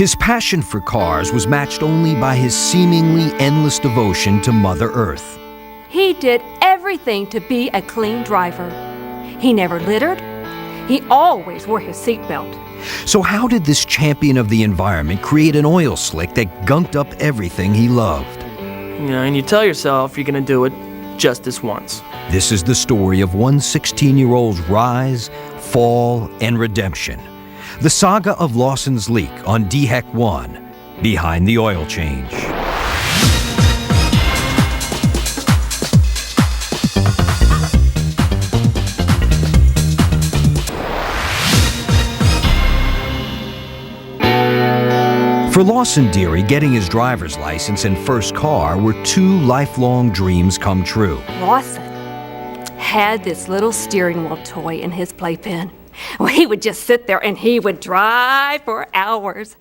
His passion for cars was matched only by his seemingly endless devotion to Mother Earth. He did everything to be a clean driver. He never littered. He always wore his seatbelt. So how did this champion of the environment create an oil slick that gunked up everything he loved? And you tell yourself you're gonna do it just this once. This is the story of one 16-year-old's rise, fall, and redemption. The saga of Lawson's leak on DHEC1, Behind the Oil Change. For Lawson Deary, getting his driver's license and first car were two lifelong dreams come true. Lawson had this little steering wheel toy in his playpen. Well, he would just sit there and he would drive for hours.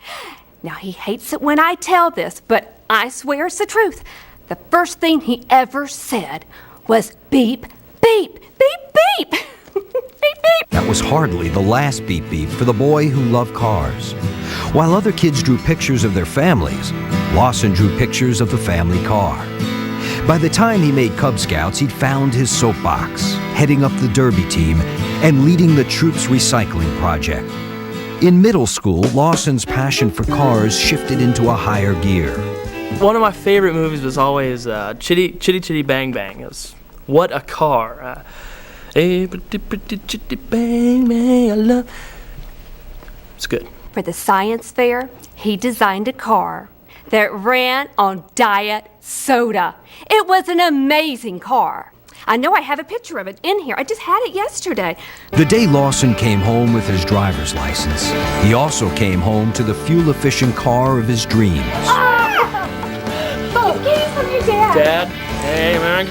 Now, he hates it when I tell this, but I swear it's the truth. The first thing he ever said was beep, beep, beep, beep. Beep, beep. That was hardly the last beep beep for the boy who loved cars. While other kids drew pictures of their families, Lawson drew pictures of the family car. By the time he made Cub Scouts, he'd found his soapbox, heading up the Derby team and leading the troop's recycling project. In middle school, Lawson's passion for cars shifted into a higher gear. One of my favorite movies was always Chitty Chitty Bang Bang. It was What a Car. Hey, chitty bang bang, I love. It's good. For the science fair, he designed a car that ran on diet soda. It was an amazing car. I know I have a picture of it in here. I just had it yesterday. The day Lawson came home with his driver's license, he also came home to the fuel-efficient car of his dreams. Oh, get it from your dad. Dad, hey man.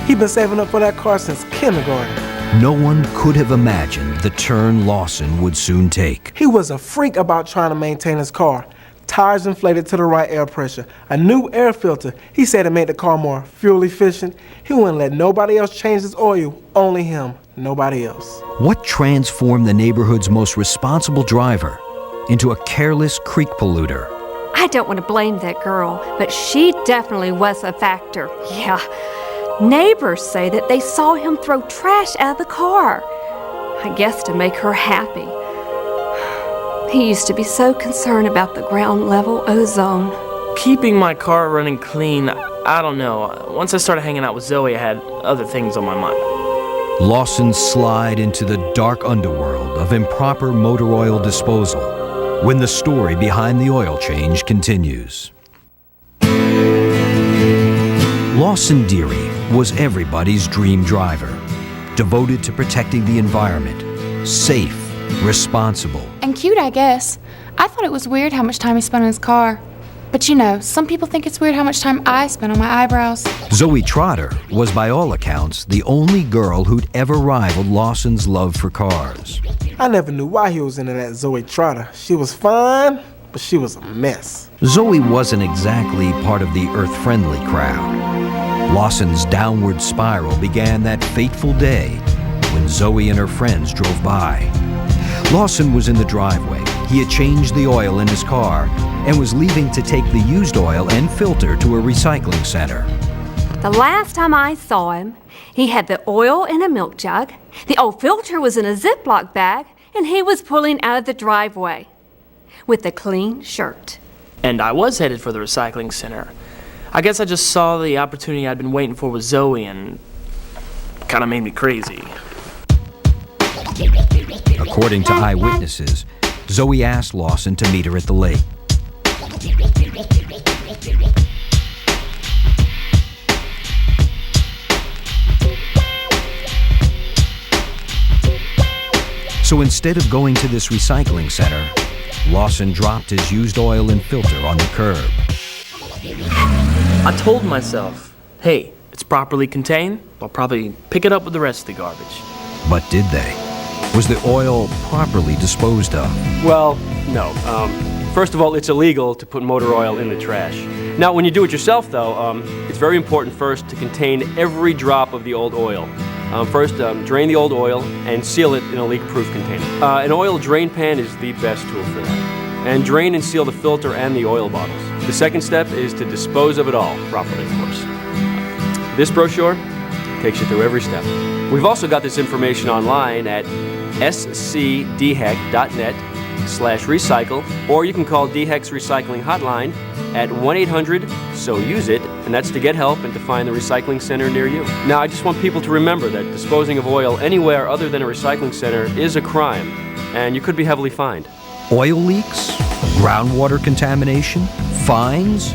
He's been saving up for that car since kindergarten. No one could have imagined the turn Lawson would soon take. He was a freak about trying to maintain his car. Tires inflated to the right air pressure, a new air filter. He said it made the car more fuel efficient. He wouldn't let nobody else change his oil, only him, nobody else. What transformed the neighborhood's most responsible driver into a careless creek polluter? I don't want to blame that girl, but she definitely was a factor. Yeah. Neighbors say that they saw him throw trash out of the car. I guess to make her happy. He used to be so concerned about the ground level ozone. Keeping my car running clean, I don't know. Once I started hanging out with Zoe, I had other things on my mind. Lawson slid into the dark underworld of improper motor oil disposal when the story behind the oil change continues. Lawson Deary was everybody's dream driver, devoted to protecting the environment, safe, responsible. And cute, I guess. I thought it was weird how much time he spent in his car. But you know, some people think it's weird how much time I spend on my eyebrows. Zoe Trotter was, by all accounts, the only girl who'd ever rivaled Lawson's love for cars. I never knew why he was into that Zoe Trotter. She was fun, but she was a mess. Zoe wasn't exactly part of the earth-friendly crowd. Lawson's downward spiral began that fateful day when Zoe and her friends drove by. Lawson was in the driveway. He had changed the oil in his car and was leaving to take the used oil and filter to a recycling center. The last time I saw him, he had the oil in a milk jug, the old filter was in a Ziploc bag, and he was pulling out of the driveway with a clean shirt. And I was headed for the recycling center. I guess I just saw the opportunity I'd been waiting for with Zoe and kind of made me crazy. According to eyewitnesses, Zoe asked Lawson to meet her at the lake. So instead of going to this recycling center, Lawson dropped his used oil and filter on the curb. I told myself, hey, it's properly contained, I'll probably pick it up with the rest of the garbage. But did they? Was the oil properly disposed of? Well, no. First of all, it's illegal to put motor oil in the trash. Now, when you do it yourself, though, it's very important first to contain every drop of the old oil. First, drain the old oil and seal it in a leak-proof container. An oil drain pan is the best tool for that. and drain and seal the filter and the oil bottles. The second step is to dispose of it all, properly, of course. This brochure takes you through every step. We've also got this information online at scdhec.net/recycle, or you can call DHEC's recycling hotline at 1-800-SO-USE-IT, and that's to get help and to find the recycling center near you. Now, I just want people to remember that disposing of oil anywhere other than a recycling center is a crime, and you could be heavily fined. Oil leaks? Groundwater contamination? Fines?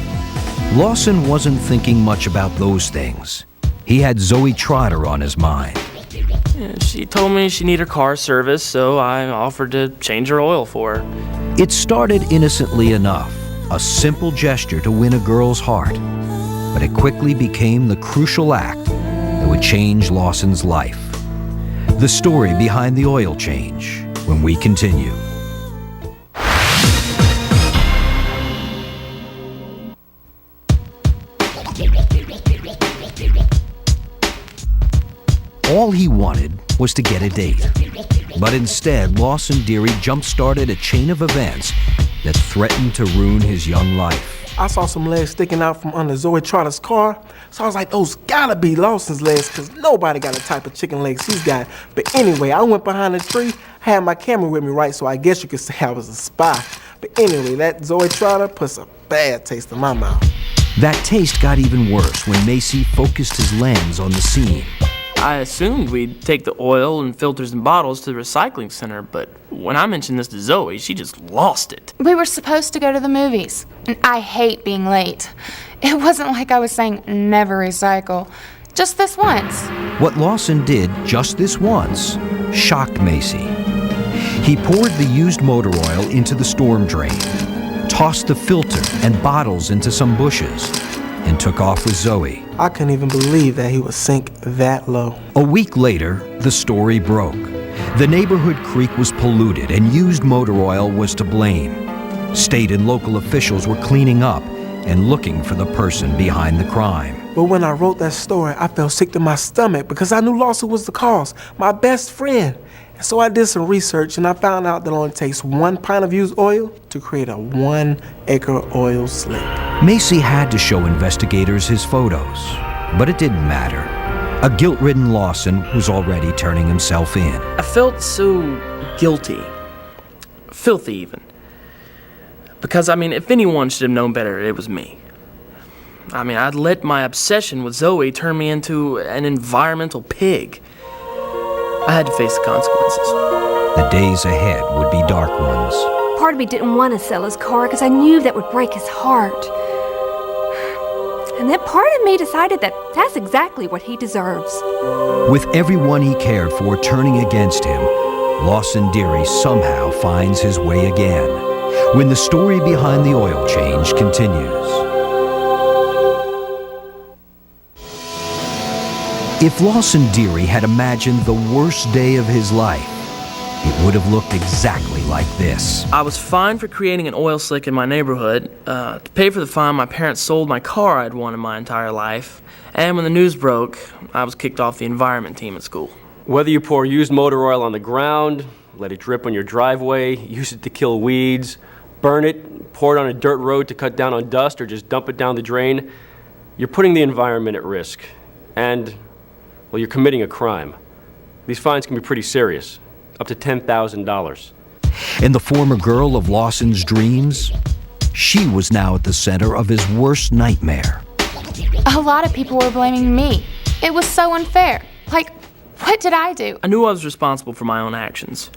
Lawson wasn't thinking much about those things. He had Zoe Trotter on his mind. She told me she needed her car service, so I offered to change her oil for her. It started innocently enough, a simple gesture to win a girl's heart. But it quickly became the crucial act that would change Lawson's life. The story behind the oil change when we continue. All he wanted was to get a date. But instead, Lawson Deary jump-started a chain of events that threatened to ruin his young life. I saw some legs sticking out from under Zoe Trotter's car, so I was like, those gotta be Lawson's legs, because nobody got the type of chicken legs he's got. But anyway, I went behind the tree, I had my camera with me, right, so I guess you could say I was a spy. But anyway, that Zoe Trotter puts a bad taste in my mouth. That taste got even worse when Macy focused his lens on the scene. I assumed we'd take the oil and filters and bottles to the recycling center, but when I mentioned this to Zoe, she just lost it. We were supposed to go to the movies, and I hate being late. It wasn't like I was saying never recycle, just this once. What Lawson did just this once shocked Macy. He poured the used motor oil into the storm drain, tossed the filter and bottles into some bushes, and took off with Zoe. I couldn't even believe that he would sink that low. A week later, the story broke. The neighborhood creek was polluted and used motor oil was to blame. State and local officials were cleaning up and looking for the person behind the crime. But when I wrote that story, I felt sick to my stomach because I knew Lawson was the cause, my best friend. And so I did some research and I found out that it only takes 1 pint of used oil to create a 1-acre oil slick. Macy had to show investigators his photos, but it didn't matter. A guilt-ridden Lawson was already turning himself in. I felt so guilty. Filthy, even. Because, if anyone should have known better, it was me. I'd let my obsession with Zoe turn me into an environmental pig. I had to face the consequences. The days ahead would be dark ones. Part of me didn't want to sell his car because I knew that would break his heart. And then part of me decided that that's exactly what he deserves. With everyone he cared for turning against him, Lawson Deary somehow finds his way again when the story behind the oil change continues. If Lawson Deary had imagined the worst day of his life, it would have looked exactly like this. I was fined for creating an oil slick in my neighborhood. To pay for the fine, my parents sold my car I'd wanted my entire life. And when the news broke, I was kicked off the environment team at school. Whether you pour used motor oil on the ground, let it drip on your driveway, use it to kill weeds, burn it, pour it on a dirt road to cut down on dust, or just dump it down the drain, you're putting the environment at risk. And, well, you're committing a crime. These fines can be pretty serious, up to $10,000. And the former girl of Lawson's dreams, she was now at the center of his worst nightmare. A lot of people were blaming me. It was so unfair. Like, what did I do? I knew I was responsible for my own actions.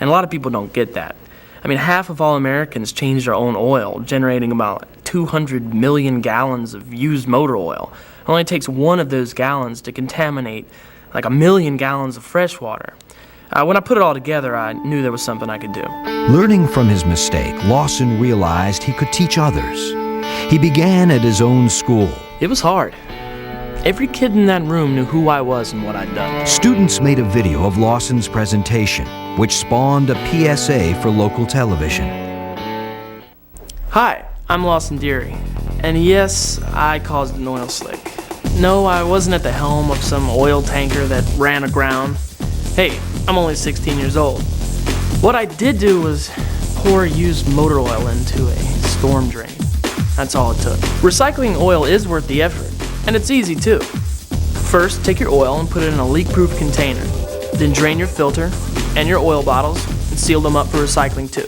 And a lot of people don't get that. Half of all Americans change their own oil, generating about 200 million gallons of used motor oil. It only takes one of those gallons to contaminate like 1 million gallons of fresh water. When I put it all together, I knew there was something I could do. Learning from his mistake, Lawson realized he could teach others. He began at his own school. It was hard. Every kid in that room knew who I was and what I'd done. Students made a video of Lawson's presentation, which spawned a PSA for local television. Hi, I'm Lawson Deary, and yes, I caused an oil slick. No, I wasn't at the helm of some oil tanker that ran aground. Hey, I'm only 16 years old. What I did do was pour used motor oil into a storm drain. That's all it took. Recycling oil is worth the effort, and it's easy too. First, take your oil and put it in a leak-proof container. Then drain your filter and your oil bottles and seal them up for recycling too.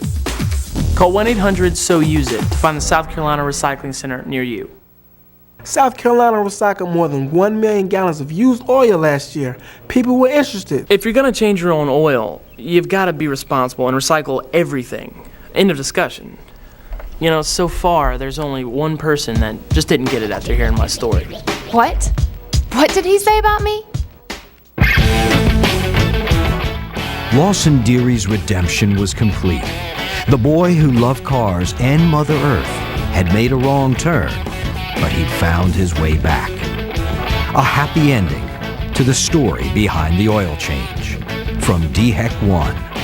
Call 1-800-SO-USE-IT to find the South Carolina Recycling Center near you. South Carolina recycled more than 1 million gallons of used oil last year. People were interested. If you're gonna change your own oil, you've gotta be responsible and recycle everything. End of discussion. You know, so far, there's only one person that just didn't get it after hearing my story. What? What did he say about me? Lawson Deary's redemption was complete. The boy who loved cars and Mother Earth had made a wrong turn, but he'd found his way back. A happy ending to the story behind the oil change from DHEC1.